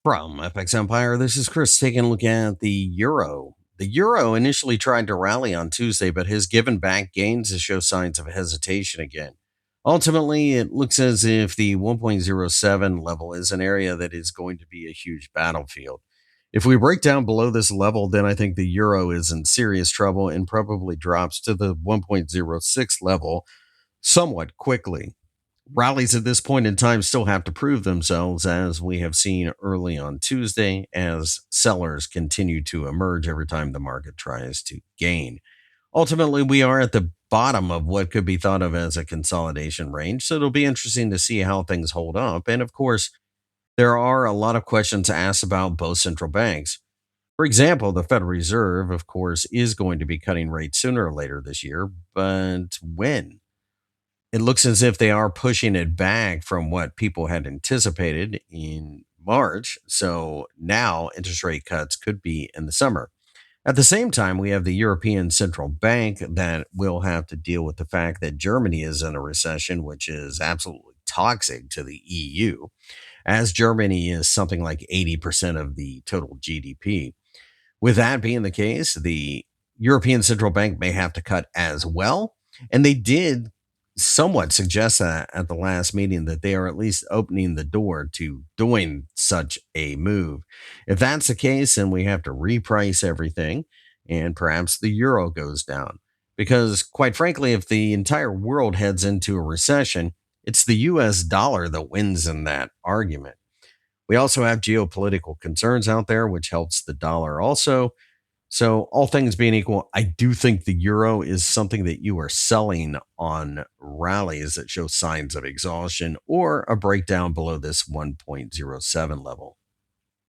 From FXEmpire, this is Chris taking a look at the euro. The euro initially tried to rally on Tuesday, but has given back gains to show signs of hesitation again. Ultimately, it looks as if the 1.07 level is an area that is going to be a huge battlefield. If we break down below this level, then I think the euro is in serious trouble and probably drops to the 1.06 level somewhat quickly. Rallies at this point in time still have to prove themselves, as we have seen early on Tuesday, as sellers continue to emerge every time the market tries to gain. Ultimately, we are at the bottom of what could be thought of as a consolidation range, so it'll be interesting to see how things hold up. And of course, there are a lot of questions asked about both central banks. For example, the Federal Reserve, of course, is going to be cutting rates sooner or later this year, but when? It looks as if they are pushing it back from what people had anticipated in March. So now interest rate cuts could be in the summer. At the same time, we have the European Central Bank that will have to deal with the fact that Germany is in a recession, which is absolutely toxic to the EU, as Germany is something like 80% of the total GDP. With that being the case, the European Central Bank may have to cut as well. And they did somewhat suggest that at the last meeting that they are at least opening the door to doing such a move. If that's the case, then we have to reprice everything and perhaps the euro goes down. Because, quite frankly, if the entire world heads into a recession, it's the US dollar that wins in that argument. We also have geopolitical concerns out there, which helps the dollar also. So, all things being equal, I do think the euro is something that you are selling on rallies that show signs of exhaustion or a breakdown below this 1.07 level.